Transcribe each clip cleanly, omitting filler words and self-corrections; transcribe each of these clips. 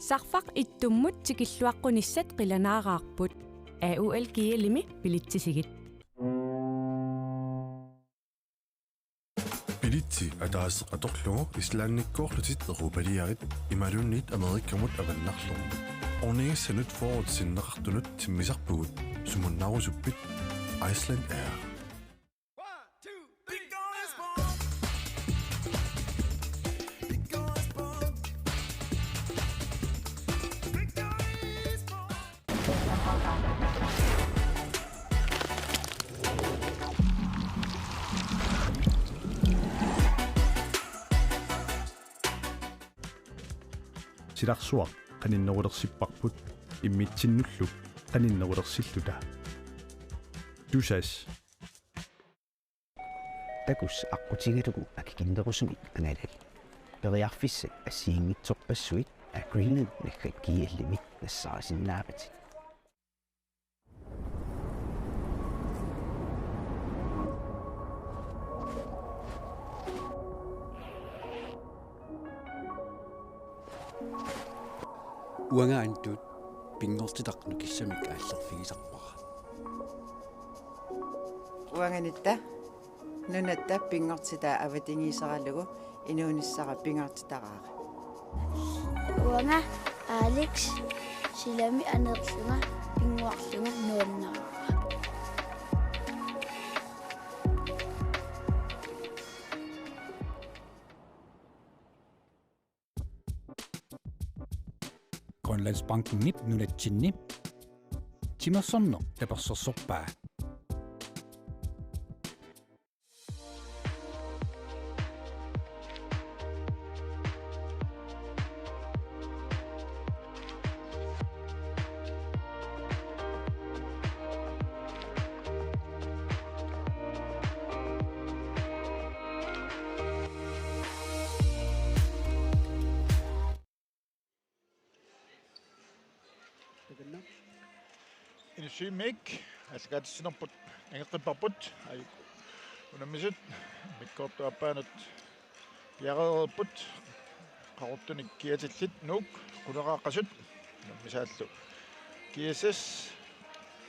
Sarfaq ittummut tikilluaqqunissat qilanaaqaarput AUL kiilimi pilittisigit. Pilitti ataas atorlugu islaannikkoorlutit erupaliarit imalunnit amerikkamut avannarlorlu. Ornigissanut forwardsinneqartunut timmisarpugut sumunnarusuppit Iceland Air. Silarsuaq qaninnerulersipparput immitsinnullu qaninnerulersilluta tusas takus aqutigilugu akikinderusumit analal periarfissat assiingitsorpassuit Greenland nakkat kiillimit nassarasinnaapati uangaantut pingortitaqnu kissamik aallerfigisarpara uanganitta nunatta pingortita avatingiisaralugu inuunissara pingortitaqaaqa uanga Alex silami anerlunga pinguarlunga nuannara Grønlandsbanken nip nunatsinni timersorno tapersorsorpaa Insyimik asqatissinarput angeqqipparput ayuk unammisut mikkortuappaanut piaqererput qarortunik kiatillit nuuk quleraaqasut unammisaallu kiasas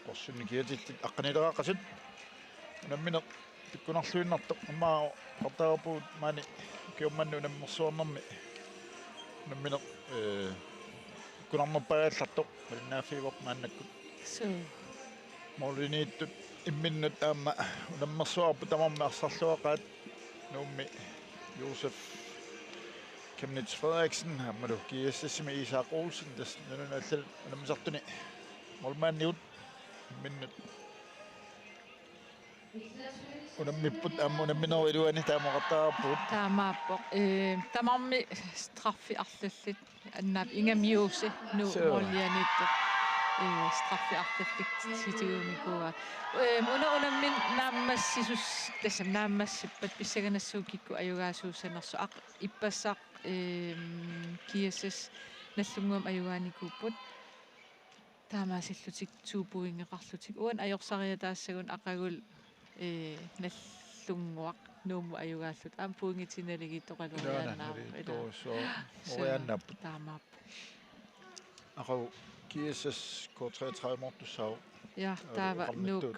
qorsunni kiatillit aqqanileraaqasut unammineq tikkunarluinnartoq ammaa qartaarpuut maani kiummannu unammersuarnermi unammineq kunarnerpagaallartoq malinnaaffiivoq maannakkut So Moliniittut imminnut aamma unammersuarpu tamarmi arsarluaqaat nuummi Josef Kemnitz Frederiksen ammalu kiassissimi Isak Olsen tas nununallal unammisartuni molmaanniut imminnut unammipput aamma unammineriluani taamaqartaarpuut taamaappoq tamarmi straffi arlallit annaap ingamiuuse nu mollianittoq straffi arlallik sitiumikua unammin naammassisus tassam naammassippat pissaganassuukikku ajugaasuusanersu aq ippassaq kiassas nallunguam ajugaanikuupput taamaasillutik tuupuingeqarlutik uan ajorsariataassagun aqagul nallunguaq nuumu ajugaallut ampuungitsinnaligittoqaluariannaarpa oriannapput taamaappu aqagu kiassas K33 ja taava nuuk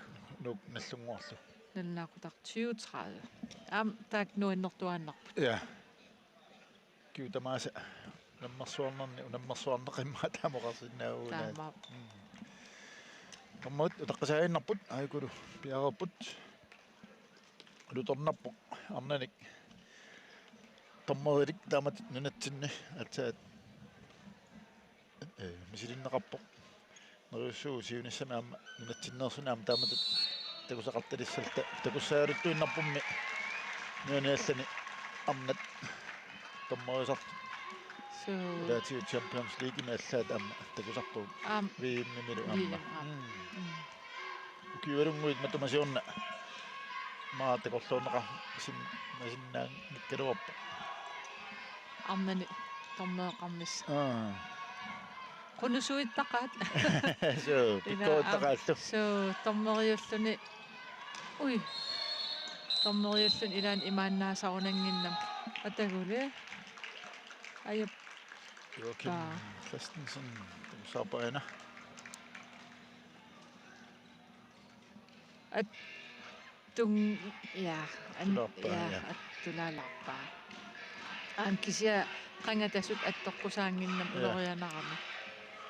nallunguarlu nalnaaqutaq 2030 taak nuannertuaannarput ja kiutamaasa nammersuarnerni unammersuarneqimmaa taamoqarsinnaaguuna taamaap kammat utaqqasaaginnarput aykulu piaqerput lutornarpoq arnanik tommerilik taamatit nunatsinni atsaat misilinneqarpoq neriussuu siunissami aamma nunatsinneersunaam taamatut takusaqartalissalta takussaagaluttuinnarpummi nuaniallani arnat tommerisart so Latiu Champions League imaallaat aamma takusartuut viimnimilu aamma ukiualunguit matumasiorna maatakorluuneqa masinnaan mikkaluarpa arnani tormeeqarnissa qunusuittaqaat so pikkoittaqaallu so tormeriulluni ui tormeriullun ilaan imaannaasarunanginnam atagule ayup Joachim Christensen, den så på ena. Tung ja tulalappa. Kisia qangatasuk attoqqusaanginnam ulorianarami.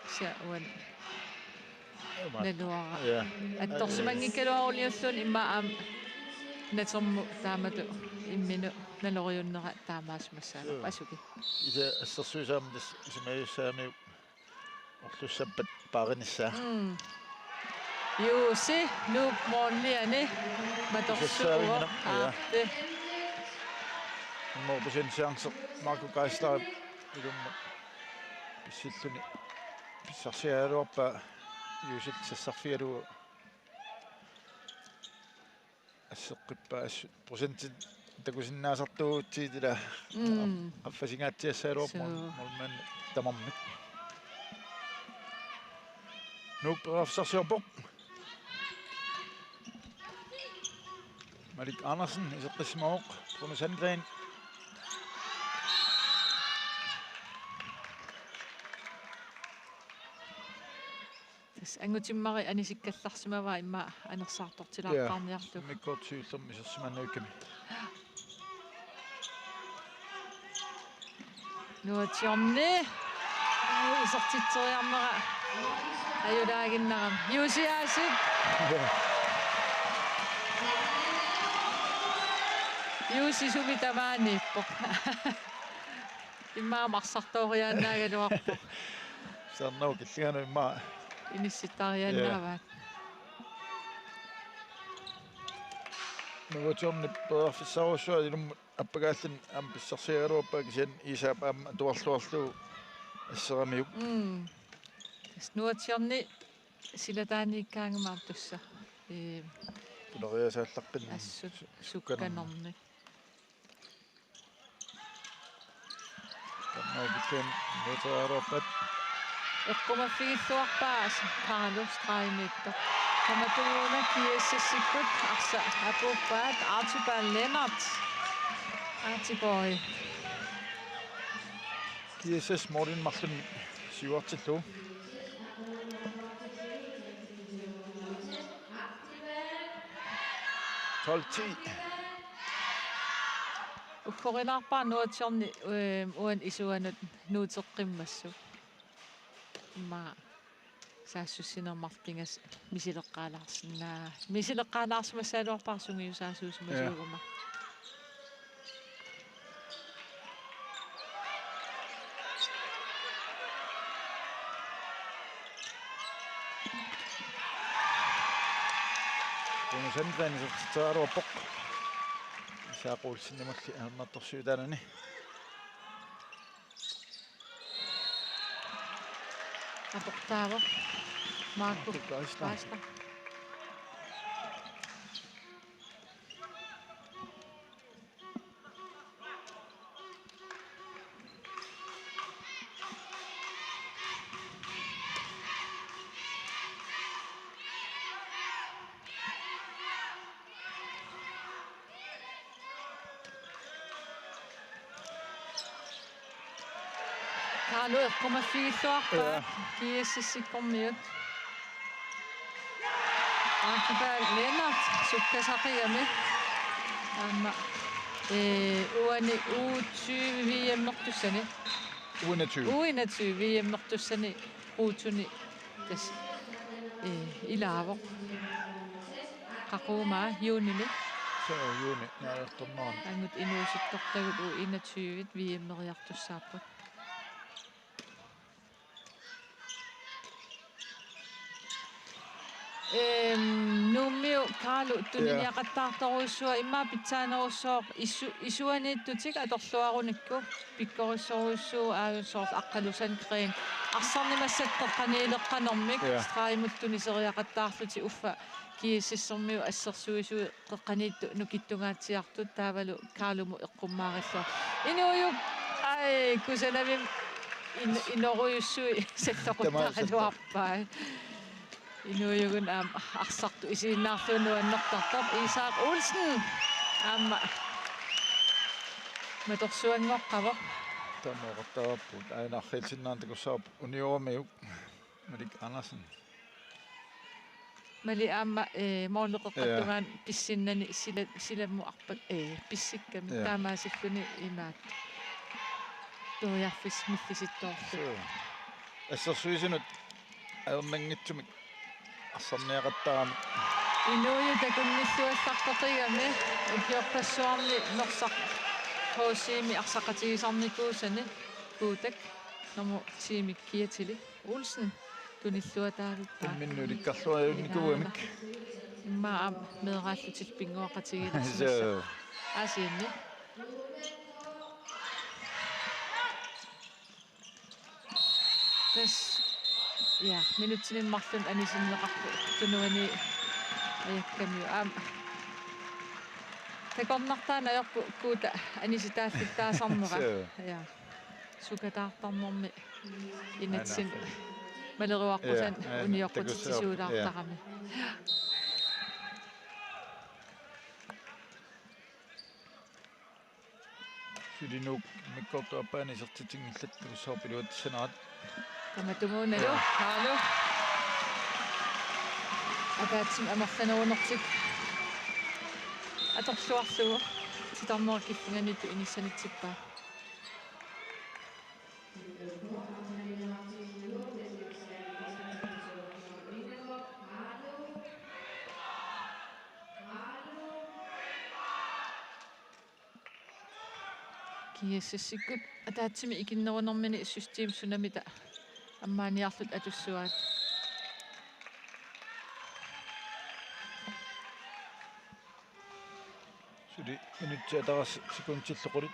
Sia uan naluara. Attorsimangikkaluaruliulluun imma natormu taamatu imminu naloriunnera taamaasmassaana pasuki. Ise assersuusaam isimayussaami orlussappat paarinissa. Juusi nuuk moonliani matorsuuo aarte. Mo pusin chance Marco Geisler ilum pisilluni pissarsialuarpa yuusit sassarfialu asseqqippa prosentit takusinnaasartuutiitila affasingaatiassaaluarpa molman tamammit nuuk perafsarsiorpoq Malik Andersen iseqqismaoq Bruno Sandgren Angutimmari anisikkallarsimava imma anersaartortilaaqarniartu. Mikkortsuullermi isersimannuukkami. Nuatiorni isertitsioriarnera ajulaaginnaram. Juusiaasik. Juusi suvitamaaniippoq. Imma marsartoriaannaagaluarpoq. Sarnau killiganu imma Inissitariannaavaat. Nuutiorni perafissarussua ilum appagaallin pissarsiagaluarpa kisian isaap tuarluarlu asseramiuk. Nuatiorni silataaniikkaangamaam tussa. Tulariasaallaqqin sukkanorni. Kannau kikken nuuteraruarpat Eqqumaffigiluarpaas Carlos Straimitta. Kamatuuna kiessassikkut arsa apuppaat Archibald Lennart. Archibald. Kiessas Morten Martin 7-8. Ukkorinarpaa nuatiorni uan isuanut nuuteqqimmassu. Ma saassussinermartingas misileqqaalaarsimassaaluarpaarsungiu saasuusimasuuguma. Bruno Sandgren isertitaaruarpoq. Isaaquulsinnimalli aannartorsuutaanani. Aportavo Marco Geisler. Carlo eqqumaffigiluarpa kiississikkormiut. Archibald Lennart sukkasaqigami. Amma uani U20 VM-nortussani. U21 VM-nortussani ruutuni tas ilaavo. Qaquumaa juunini. Så juuni naartornaan. Angut inuusittortagut U21 VM-meriartussaappat. Nummio Carlo tuniniaqattaartoruussua imma pitsaanerussooq isuaniittutik atorluarunikku pikkorissoruussuu aagunsoorl aqqalusan kreen arsornimassattaqaniileqqanormik straimuttuni seriaqattaarluti uffa kiississermiu assersuisu qeqqaniittu nukittungaatiartut taavalu Carlumu eqqummaarillor inuuyuk ai kusalavim inoruyussui settoquttaaluarpaa Inuujugun arsartu isiinnaarluunuannertartap Isak Olsen amma matorsuangoqqavo тамоqartaraput ainaarriitinnaantakussaap uniuamiuk Malik Andersen Mali aamma moorleqeqqattugaan pissinnani silammu arpak pissikkami taamaasilluni imaat tuiarfis millisittoorlu ассерсуисинут аернангитсумик арсарниақаттарами Inuuju takunnilluallaqtaqigami ukiorpassuarni norsaq hoosiimi arsaqatigisarnikuusani kuutak nomu tiimik kiatili Olsen tunilluataaluppa миннуликкарлуаюнникуамик иммаа меэрааллутил пингуақатигилэрсимassa so асиинни тас я минутсинин марлун анисиннеқарпу тунуани аяккамиу такорнартаана аёрпу куута аниситааллуттаасарнера я сукатаартарнэрми инатсин малеруаққусан униоққутитсуулаартарами сулинук миккортуаппаани сертитингиллатту сорпилуатсанаат таматугууналу хаалу апаатсим амерланерунертик аторлуарлугу титарнеркиффинганиту иниссанитсиппаа киассассиккут атаатсими икиннерунэрмини систем сунамита аммааниарлут атуссуаат сули минутсиатарас секундтиллоқулит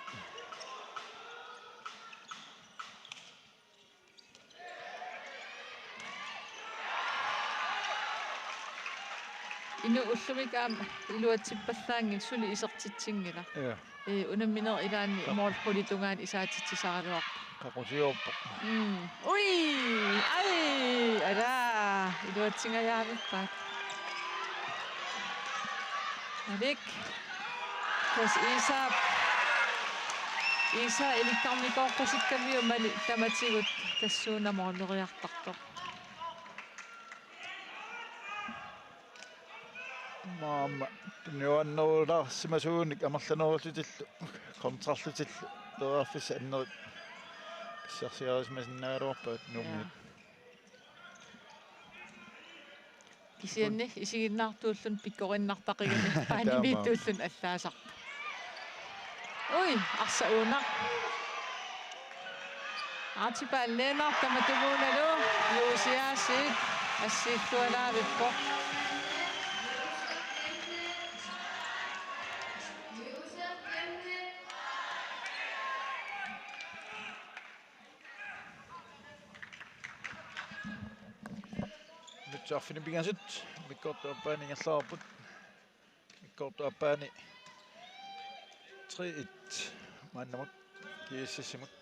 ину уллумикаам илуатсиппаллаангин сули исертитсингила унамминер илаани моорпулитунгаан исаатитсисаралуар қақусиорпо уи ай ара илуатсингаяавиппаат алик тас иса эликкарникоорпасиккамиу мали таматигут тассуунамоорлериартартор маама нуаннерулаа симасууник амерланеруллутиллу контрарлутиллу лераффис аннерит сиарсиарисмасиннааруарпаат нуумми кисианни исигиннаартууллун пиккориннартақигани паанимииттууллун аллаасарпа ой арсауна атипалленар таматугууналу юусиаасит ассииллуалаавиппо Arfini pigansut mikkortuappaani ngallarput mikkortuappaani 3-1 maannamut kiissassimut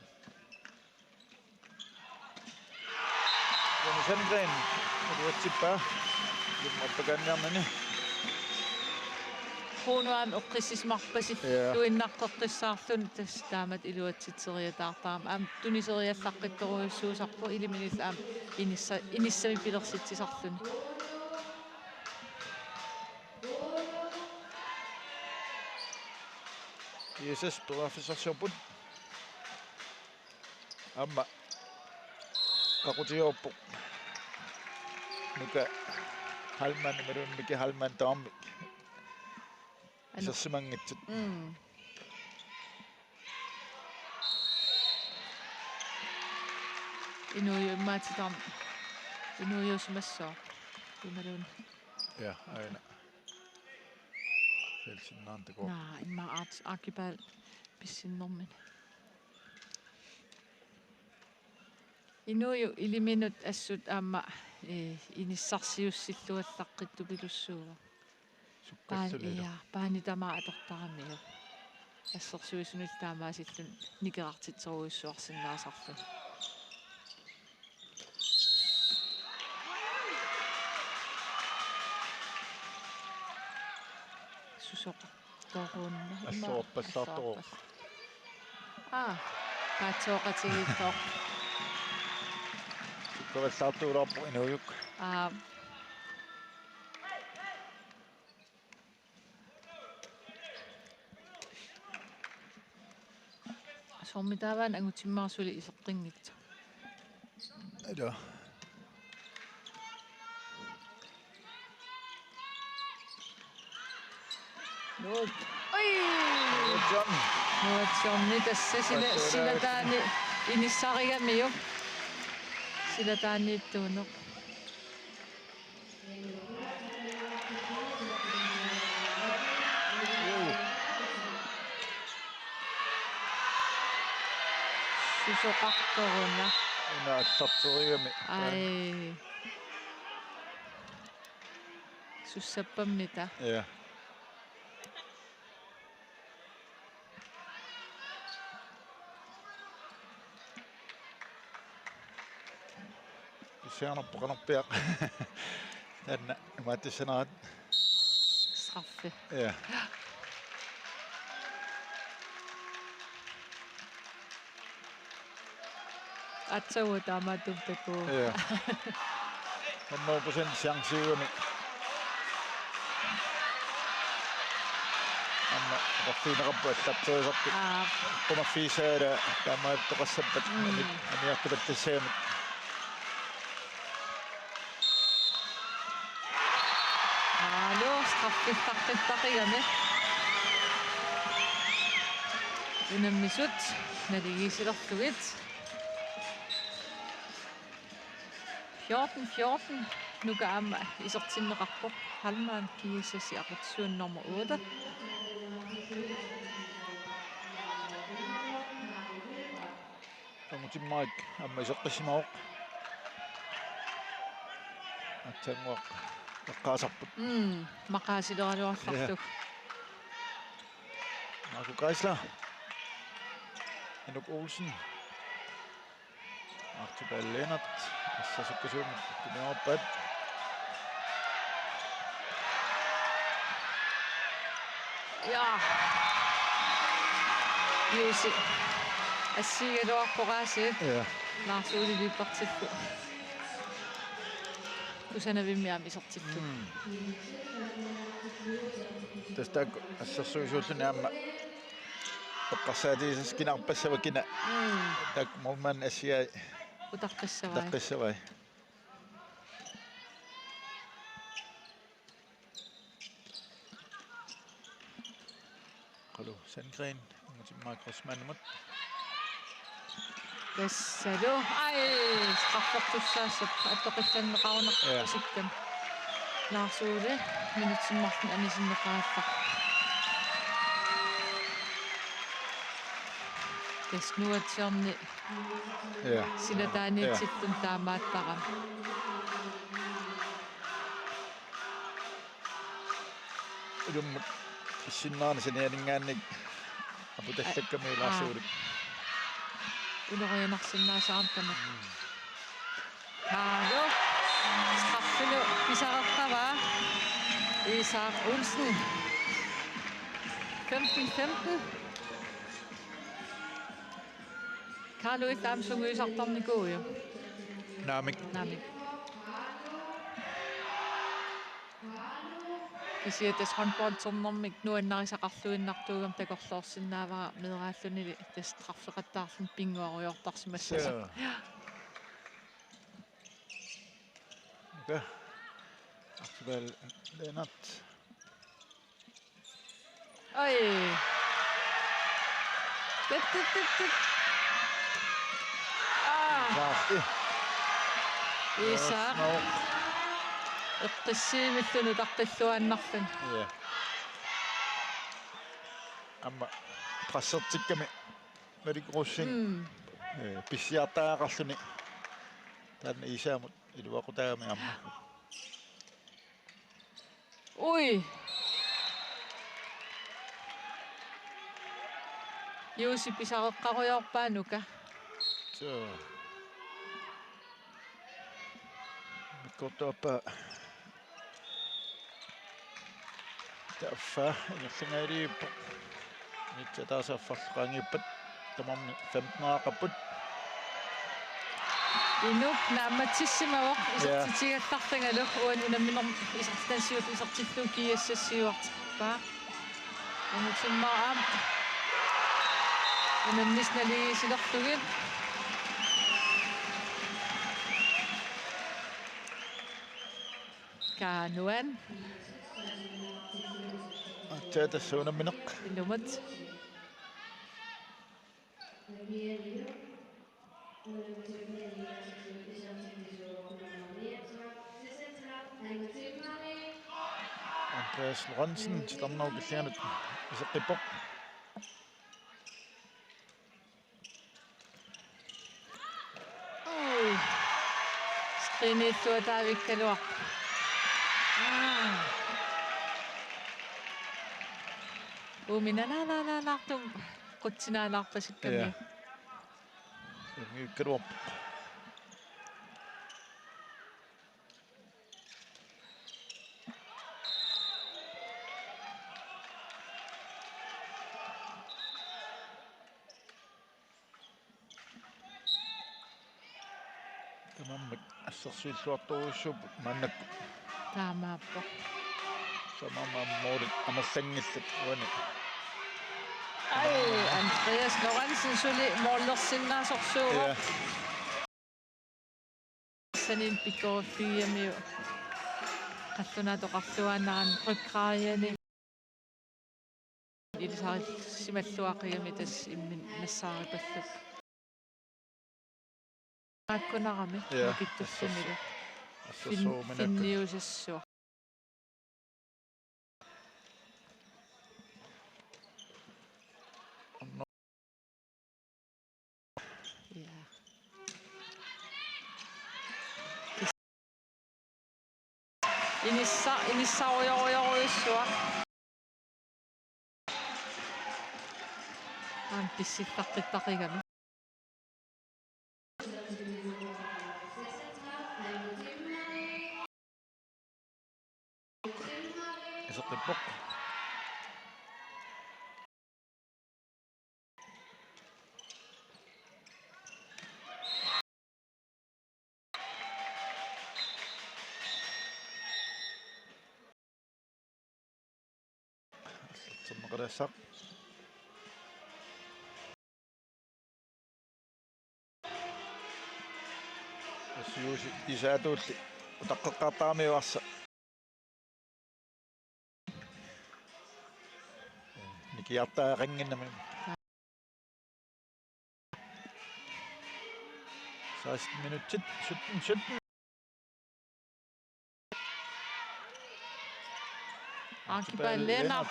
Sandgren uatsippa lummappakaanniarnani хуунуаами оққиссисмарпасит туиннаққеққиссаарлун тас таамат илуатситсериатаартаама аам тунисериаллаққитторуйуссуусарпу илиминилла аам иниссами пилерситсисарлуни Jesus туаффисарсууппут амма қақутиорпу нука халман мерун мики халман таамми исерсимангитсут инуйуммаатитарм инуйуусимассоо ималун ja aina felsinnaantako naa imma arkipal pissinnermin inuyu iliminut assut aamma inissarsiussilluallaqqittu pilussuuga paani tamaa atortaramiu ассерсуисунил таамаасиллун никеқартитсеруйуссуарсинаасарлун сусоқ тоорунна ассоорпаллаартороо Kaatsoqatigittoq. Korrelaatuulorpo inujuk. Sormitaavan angutimmarsuli iseqqinngitsa. Ida. Nuut. Oi! John. Nuut Johnni tässä sillä taani inissarigamiu. Sillä taani ittuunoq. Susoqartoruna. Ina tartoriami. Ai. Sussappamita. Ja. Sianappoqanerpiaq. Tanna maatissanaat. Straffe. Ja. Atsuutaamatumtaku. Ja. 100% chance-uami. Amma raffiinerappu attartuisartu. Qumaffiisaala taamaattoqassappat aniartupattassiamut. Straffitartaqigami. Unammisut naligiisilerlugit. 14 nukaama isertinneqarpoq halmaan kiissassi aqersuunnorma 8. Tamutimmaik amma iseqqisimaoq. Atsanguaq eqqaasarput. Maqaasileralluarlarluk. Marco Geisler. Henrik Olsen. Archibald Lennart. Assasukkasuumut tumiorpat. Ja. Juusi. Assigaluarporaasi. Ja. Laarsuuli liippartillu. Kusanavimmiami isertillu. Tästä assassuisuulluni amma eqqarsaatiisas kinarpassavakina. Tak momman assiai Utaqqissavai. taqqissavai. Qalu Sandgren mutimmaak Rosmanmut. Tassalu. Ai, straffertussaassap attoqillanneqarunarpu sikkam. Laarsuuli minutsimmartun anisinneqaaffaq. Tasnuatsiorni. Ja. Sila taaniitsillun taamaattaram. Udummut issinnaana sanianingaannik aputallakkami laarsuulik. Ulorianarsinnaasaaramtamat. Kaalo. Straffilu pisarertava. Isak Olsen. 15-15. Kaalo ittaamsunguisartarnikuuju. Naamik. Kisiatas håndboldtornermik nuannarisaqarluinnartuugam takorloorsinnaavara mederaallunili tas traffeqattaarlun pinguariortarsimassasa. Okay. Archibald Lennart. Oi. Tut. Isak. Eqqissiimillunu taqtilluannarlun. Ja. Amma qassertikkami malikurussing pissiartaaqarluni tan isaamut iluaqutaami amma. Ui. Juusi pisareqqaruyorpaanuka. So. Mikkortuappa taffa ingerlingaaliippo nitsataasaffarqaangippat tamam 15 qaput Inuk naamatissimavaq isartitigallartangalu uan unamminerm isartansiut isartillu kiassassiuartiqpaa anutsimmaram unannisnaliisilertugit kaanuan tatassuunammineq ilumat Andreas Lorentzen sitarnau killianut iseqqippoq skriniittuataavikkaluaq uminanaalaalaalаарtum qutsinaalaarpasikkamia kaluap tamammak ассерсуиллуартуруссуп маннак таамааппо самамаммоолит амерлангиллат уани ай Andreas Lorentzen сули мооллерсиннаасорсууга санин пиккорфиамиу қаллунаатоқарлуаанаран руккааяни илисари сималлуақиами тас иммин нассаарипаллут аккунарами киттуссимилу финниусассуа инissaujoruissuа писситтаққиттақигами исеққиппоқ Maqalassaq assiusi isaatuulli utaqqeqqaartaamiuarsa nikiartaaqanginnami 16 minuttit 17 Archibald Lennart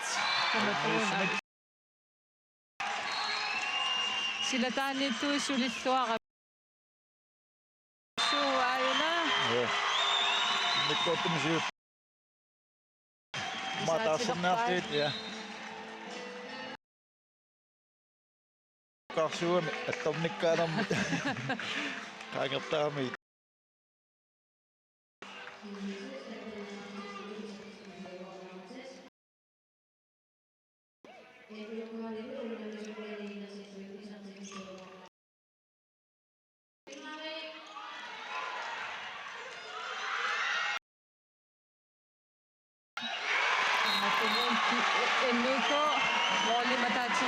sillä taannittui sulittuara suuajana nikkoottumisiut mataasinnaartiit ja qarsuami attornikkaanermi qaangertaami Enrico Molly Matacci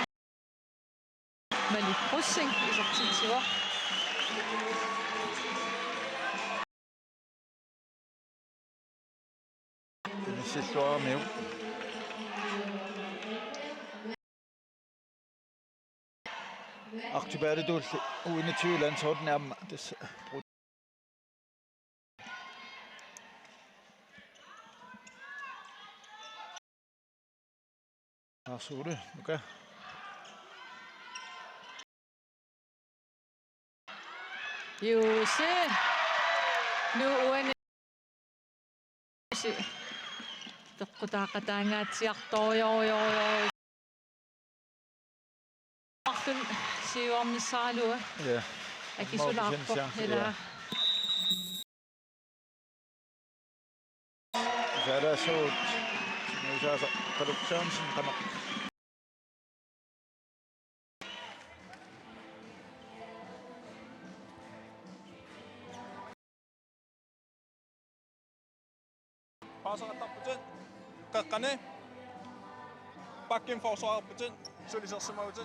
Malippussing isartitsua nissilluaramiu Archibaldulli uinituulansorten amma tassa Asuri, okay. Juuse nu uani teqqutaaqataangaatsiartoriorioriori Martin siuarmissaalua Ja. akisulaarpo ila Sara suut nuisaasa qaluksaansin qamaq 파사갔다부진 까까네 바뀐 포스와부진 소리셨으마부진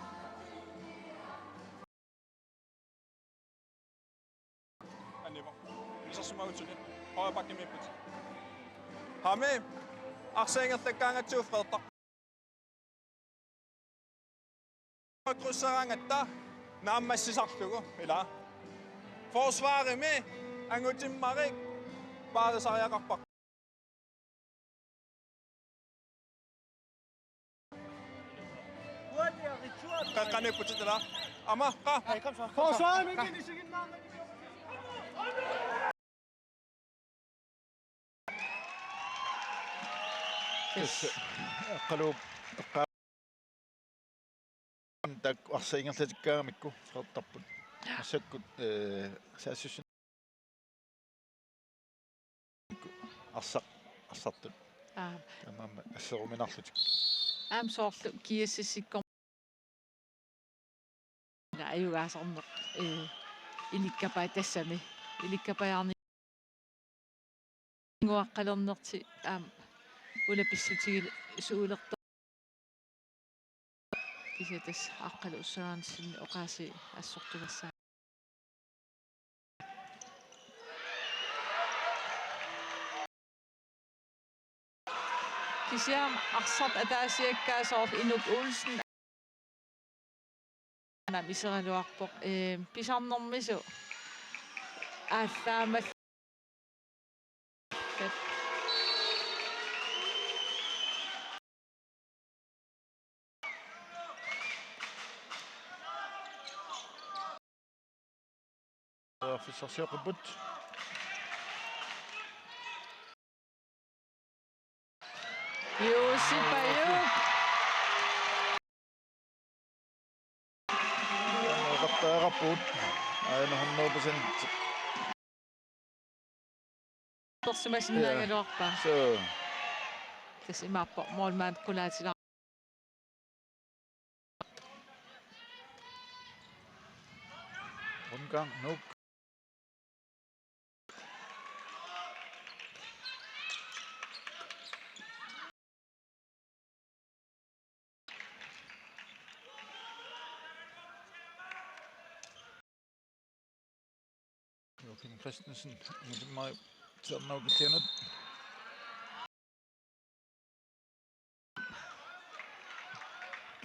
아니 뭐 있었으마부진 바뀐 메부진 하메 악생한테 강아지 프로딱 크루사랑했다 남마 시삭두고 이라 forsvaret med angutin marik bare saya kakpak kakane pucitla ama ka forsvaret med kinishigin na قالوا tak arsaingan satikkaamikku sartarput assakkut saassussun arsattut tamam asseruminarlutik soorlu kiassissikkom ayugaasarneq ilikkapai tassami ilikkapajarni nguaqqalernerti ulapissutigilu suulerto кисетас аққалу уссагаанссинни оқааси ассортугасса кисиам арсарт атаасиаккаасоор инук улсен ана мисералуарпоқ писарнэрмису ааллаамал في السياق البت يوسف أيوب غطى غبوت أنا هم بسنت تصميم سنة الوقت تسمع مول ما كلها rundgang nok Joachim Christensen med mig sådan noget beklænet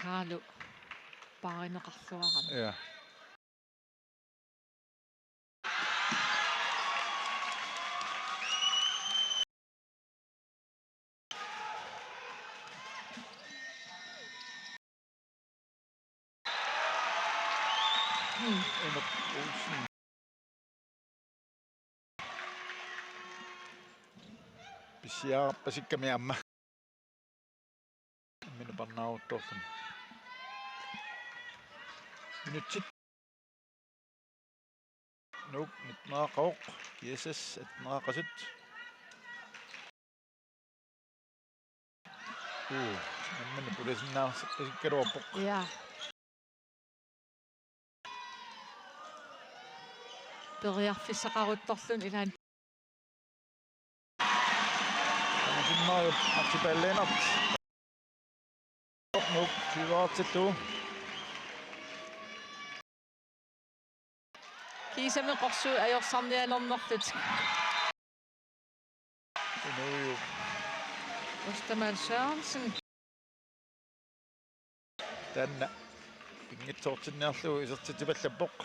Carlo bare naqarluaran ja Siappasikkämi amma. Minä pannaan tuohon. Nyt sit. Nope, nyt naaqauq. Yeses, et naaqasit. Minä pulisin nää keroopuk. Ja. Periarfissaqaruttorlun ilan Mario Archipellenat. Nog 20 Kiisamme qorsu ajorsaarnialernerlut. Sinu Ostamal Sørensen. Tanna. Pingitsortinniarlu isertitipallappoq.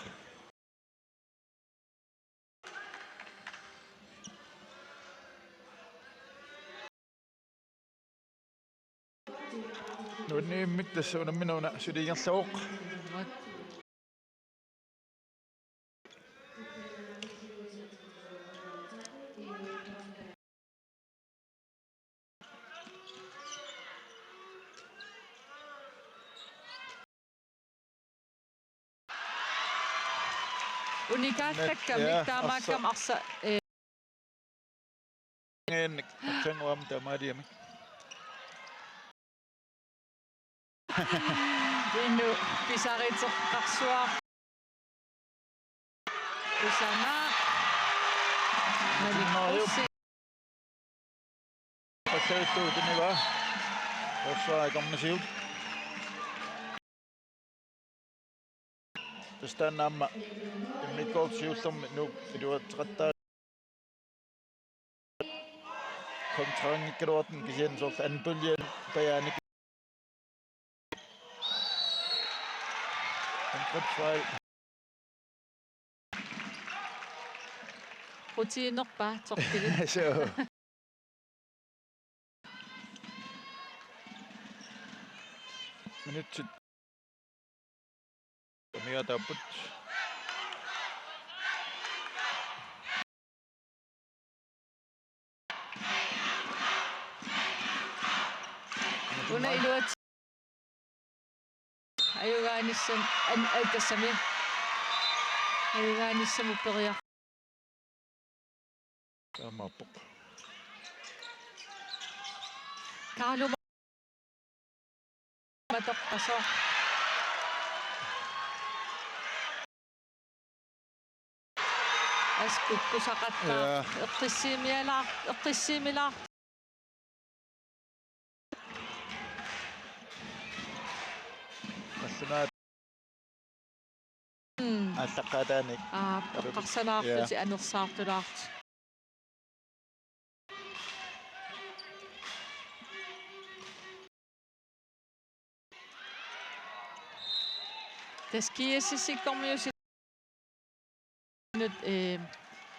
Nunni mittas unamminuna suliingerluuq. Unikaallakkam mittaamaakam arsa ngeennik tanguam tamariami. Innu pisariterqarsuar usana nalik Tassavittuutini va. Forsvaaikomnasiut. Tastannaamma immikkoorsiullermi nuuk iluatseqattaa kontraangikkaluartin kisiansorla anpullian pajaanik anqutfaal rutiinerpa torpilit so minutsit miataaput una iluat ayugaanissan an aitassami ayugaanissamu periar taamappoq Carlo matoqqaso askukkusaqattaa eqqissiimilaar Massunaat allaqaataanik eqqarsalaarluti anersaartulaart таскиассисиккормиуси нут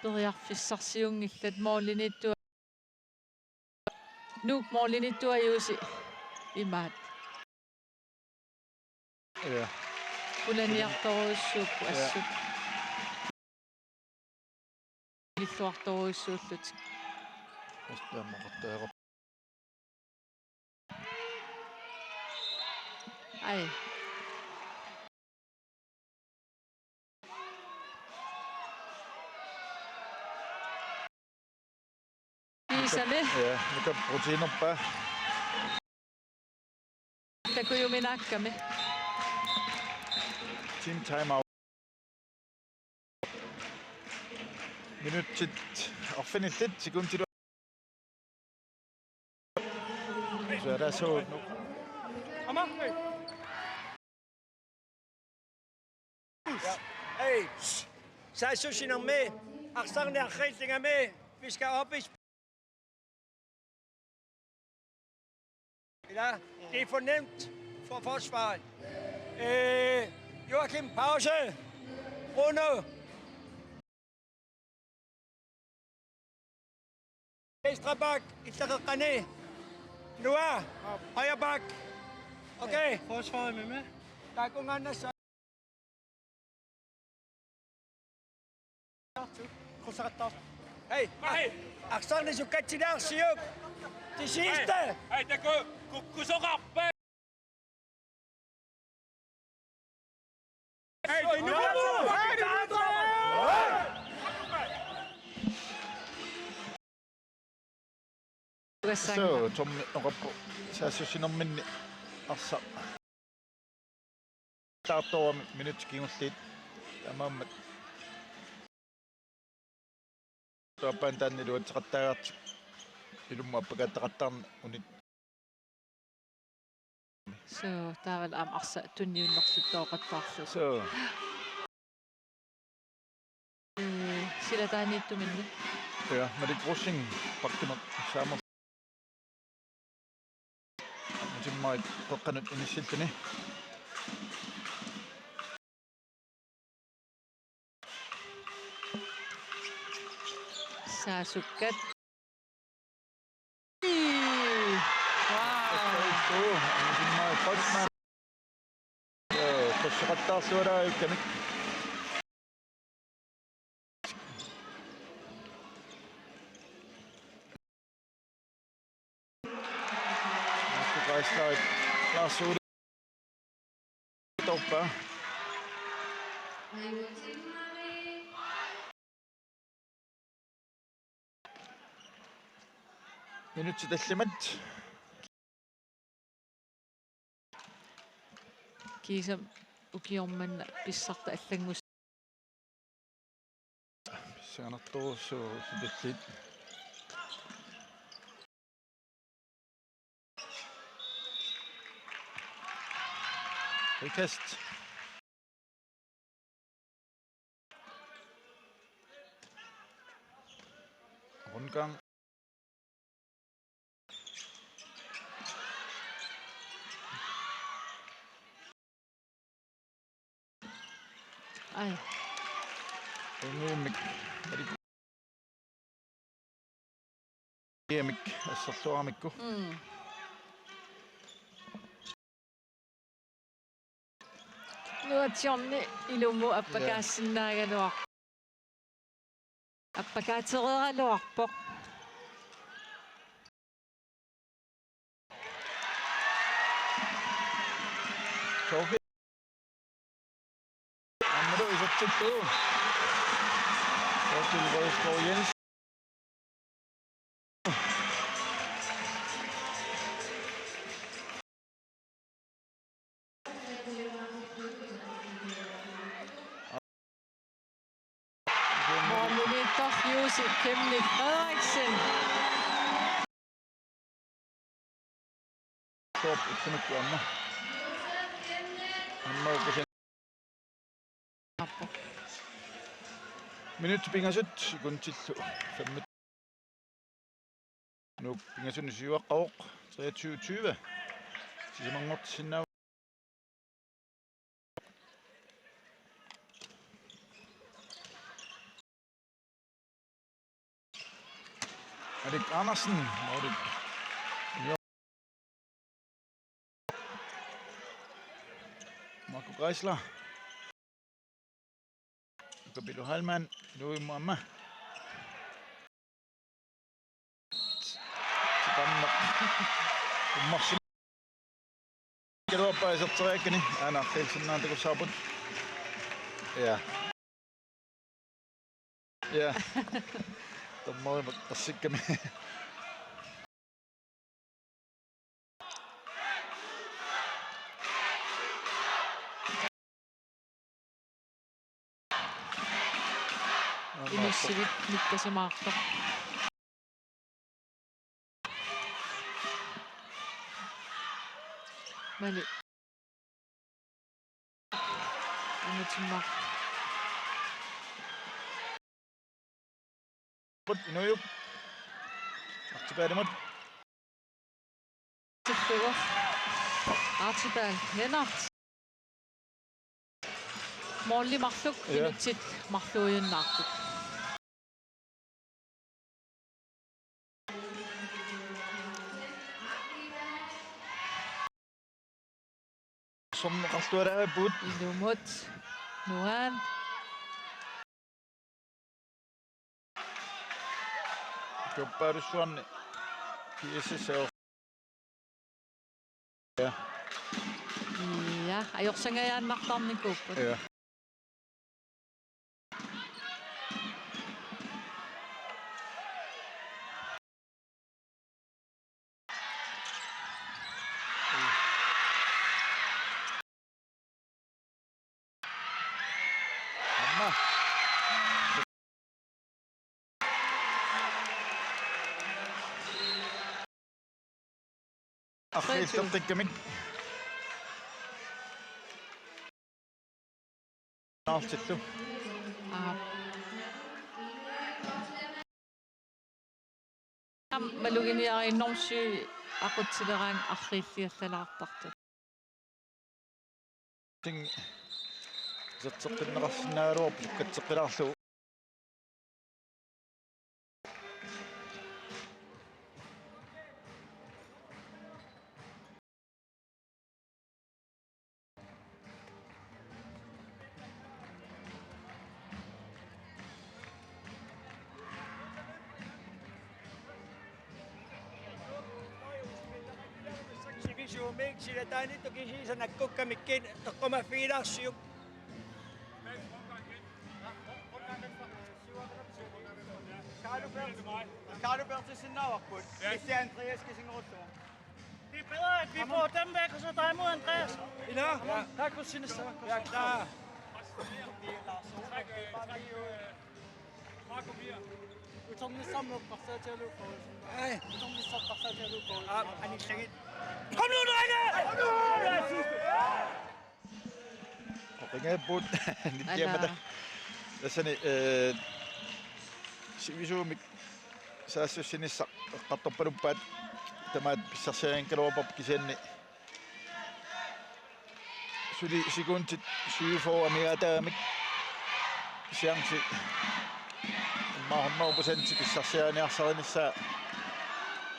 периарфиссарсиунгиллат мооллиниттуа нук мооллиниттуаюуси имаат ja пуланиарторуйссууппу ассут лиллуарторуйссууллут taamaqartaaqor ай Isame ja nukap rutiinerpa takuyuminaakkami team timeout minutsit orfinillit sekuntilu så er der så nu Hey, Sejsushiner med. Aksarne er rigtig med. Vi skal op i Ja, det er fornemt for forsvaret. Joachim, pause. Bruno. Venstre bak, Isaka Kane. Noah, højre bak. Okay. Forsvaret med med. Der er kun andre så. Hey, Aksarne Sukatsidar, Siuk. Det sidste. Hey, det går. Kusorappe. Hey, det er nu. så tom noqappu saassusinerminni arsa taartoa minut kingulliit tamaammat toappan tannilu atseqattaagartu ilumma appakattaqattarna unit so taaval am arsa tunniunnersuttoqattaarlu so silataaniittuminni ja Madik Rushing pakkimat saama Jimmaid qoqqanut unissiltuni saasukkat Jimmaid qasman qashiqattaarsualaa ikkamik Geisleit Lars Ude toppa minutsi tallimat kiisam ukiormanna pissarta allangus pissaanartorussuu sitallit Frikast. Rundgang. Ej. Emik, assarsuaramikku. Nuatiorni ilumu appakaassinnaagaluar. Appakaatereraluarpoq. Sofi. Amru isatsikku. Sofi Wolfsbo Jens. Jussi Kemnik Frederiksen. Stop, ikkunut Anna. Anna ukosen. Minut pingasut kuntillu 5 minut. Nu pingasun syuaqauq 23:20. Sisamangort sinna. Erik Andersen, Nordic. Marco Greisler. Kabilo Halman, Louis Muamma. Titanna. Marsin. Keloppa isatteriakkani ana khilsinnaantaku saaput. Ja. Ja. Tommoi tassikkami. Inissivit mittasimaarto. Mali. Anutsimar. Put inuyup. Artibadimut. Tippevo. Artibad Lennart. Molly marluk inutsit marluujunnaartut. Som qartualaa puut ilumut nuan jobbarussuarni PSSL ja ajorsangajaannartarnikuupput ja Akhiittartikkamik naaltillu maluginiariinnormsuu aqutsileraan arriilliallalaartartu ting satseqqinnaqarsinnaaluup sukkatsеққилаарлу Mik sillä tani toki siis näkkukka mikkin tokkoma fiilassiuk. Kan du bære til sin navakbund? Hvis det er Andreas skal sin rådstår. Det er bedre, at vi får dem væk, og så dig mod Andreas. Ja, tak for sinne så. Jeg er klar. Marco Bier. Vi tager den samme op, og så til at lukke på. Nej. Vi tager den samme op, og så til at lukke på. Ja, han er ikke. Kom nu, drenge! Kom nu! Ringepuut nittiamata tassani sivisuumik saassussinissa qattoppanuppaat tamaat pissarsiarinkaluapap kisanni suli sikuntit suyufo amiataamik siangsi maahornarupasanti pissarsianiarsarinissa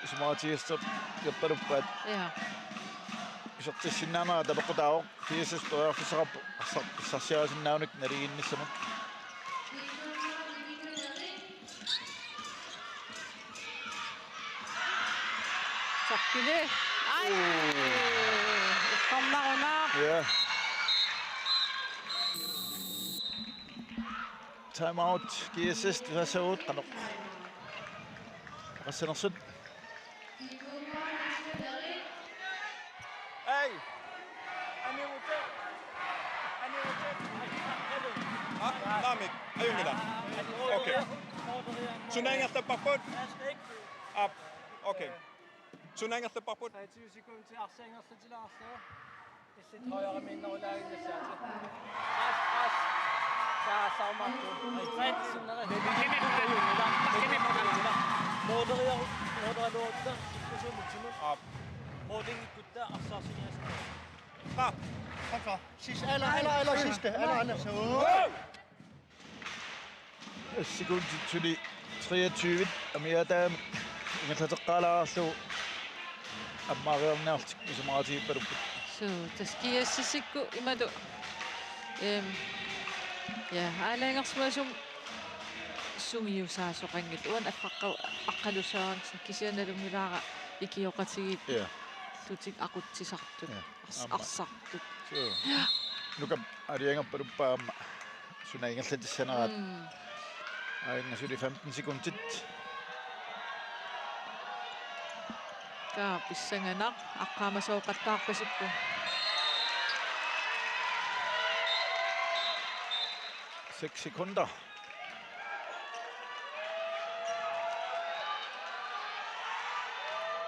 ismaatigister yappanuppaat isortissinnaanaa taloqqutaaroq kiisas toiarfisaqappu pissarsiasinnaanuk naliginnissamut Sakkile. Ai. Kommaruna. Ja. Time out. GSS det ser ut kan. Hvad sender så? Hey. Ani hotel. Namik, ayun nila. Okay. Sunay nga tapapot. Up. Okay. Sunay nga tapapot. 23 sekunder til Arsenal til Arsenal. Det sitter højere mindre og lager det sæt. Pres. Ja, sammen. Nej, sådan er det. Det er ikke det. Moderier låter. Så mutsumut. Up. Moding gutta assassiners. Ha. Kom så. Sidste eller sidste. Eller så. Sekund til 23 amiata ingataqalaarlu ammaariarniart ismaati parup So taskiassikku imadu ja alangersmasum sungiusaasoqangit uan aqqalusaarn kisianalumilaaqa ikioqatigit ja tutik aqutsisartut arsartut so nukam ariangerparuppaamma sunaingerlatissanarat aingasuli 15 sekundit ka pissanganak aqqamasooqattaarpasippu 6 sekunder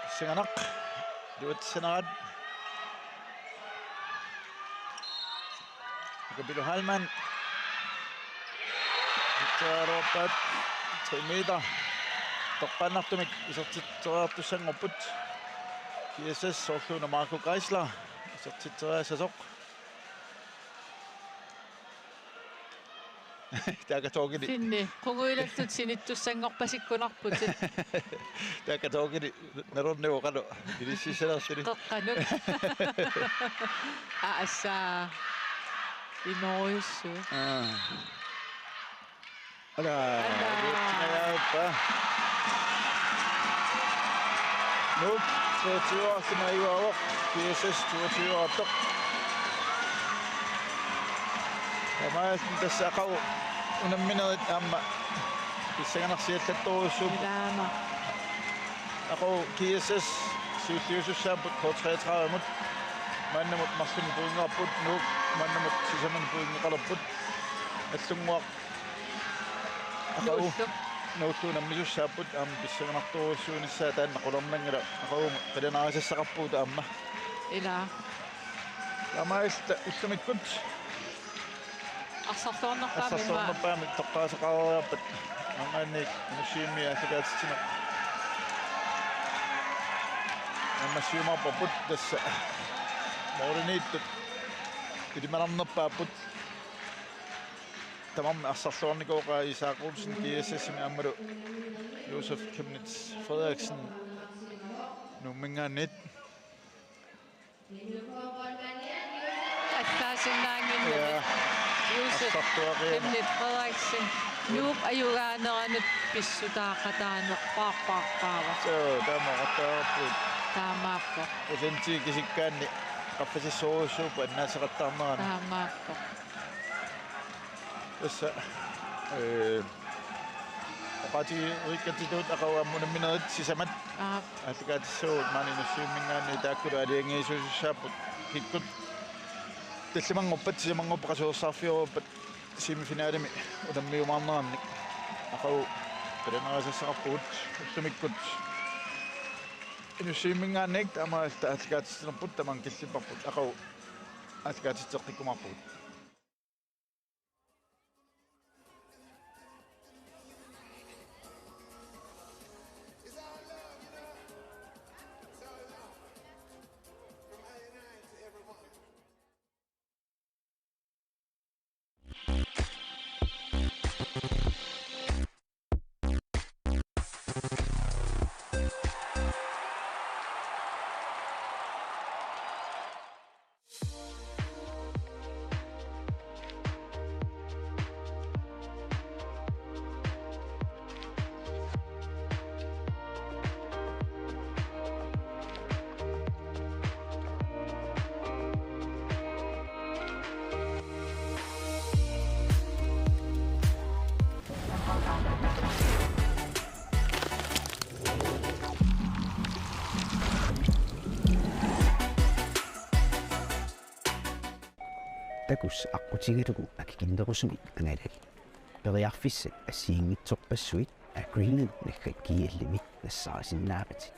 pissanganak duatsanarat Kabilu Halman Taropat 3 meter toqqannartumik isertitteriartussanngorput KSS sorluuna Marco Geisler isertitteriassasoq taakatoogili tinni qunguilaltut sinittussanngorpasikkunarput taakatoogili nerorniuqalu ilissisalertili qeqqanuk aassaa imorjussu Ala pa Nope 22 år til mig i år KSS 22 år top Jamen der sagde unamminat amma issangarsiallattorussum ilama aqo KSS siutiusussaamput ko 33 mut mannamut marsin puingaarput nuuk mannamut sisaman puingeqalerput allunguaq aqau nuuttu nammisussaaput am pissangartorussuunissaa taanna qulermangala aquum qilanaasassaqarpuut amma ila amaista ussamikkut arsartornerpaamimma toqqaasaqareriarpat angaannik nussiimia asakaatitsina ammassiumarpaput tassa mooriniittut ilimalarnerpaaput tamam arsarluarnikooqa Isaac Olsen GSS ammalu Josef Kemnitz Frederiksen nummingaannit attaasinnaangin ja Josef Kemnitz Frederiksen nuup ayugaaneranut pissutaaqataaneqpaarpaarpaava so taamaqattaarput taamaappo usentii kisikkaanni qaffasissoorussuupu annaaseqattaarnerani taamaappo tassa oqati rikkatituut aqauammunamminerit sisamat allakaatissuu maaninussiummingaanni taakkulu aliangiisuussaaput kikkut tallimangorpat sisamangorpa qasuersaarfioruppat semifinaalimi ulammiumaarneramnik aqau qilanerasassaqarpugut ullumikkut inussiummingaannik taamaalta allakaatissinerput tamang killipparput aqau allakaatitteqqikkumarput такус аққутигилугу акикиндерусумик аналал периарфиссат ассиингитсорпассуит Greenland наххат кииллими нассарасиннаапати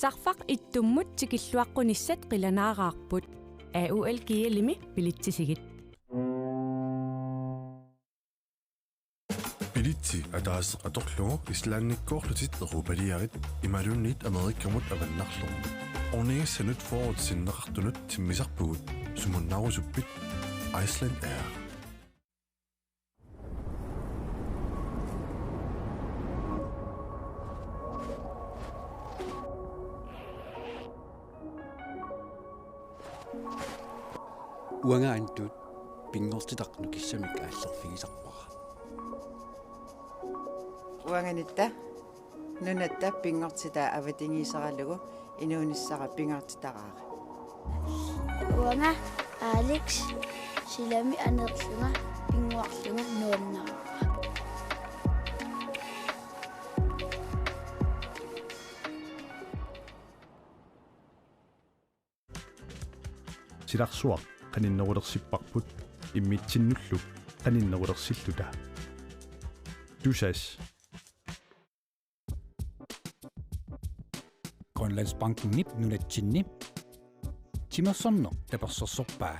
сарфақ иттуммут тикиллуаққуниссат қиланаараарпут AUL кииллими пилитсисигит Bilitsi атаас аторлугу ислаанниккоорлутит эрупалиарит ималунниит америккамут аваннарлугу орнигиссанут форвард синнеқартунут тиммисарпугут сумуннаарусуппит Iceland Air уангаантут пингортитақну киссамик ааллерфигисарпара уанганитта нунатта пингортитаа аватингисаралугу инуунissара пингортитараара уанга Алекс силами анерлунга пингуарлунга нуаннаа силарсуа каниннерулерсиппарпут иммитсиннуллу каниннерулерсиллута тусас Grønlandsbanken nip nunatsinni Timersonno tapersorsorpaa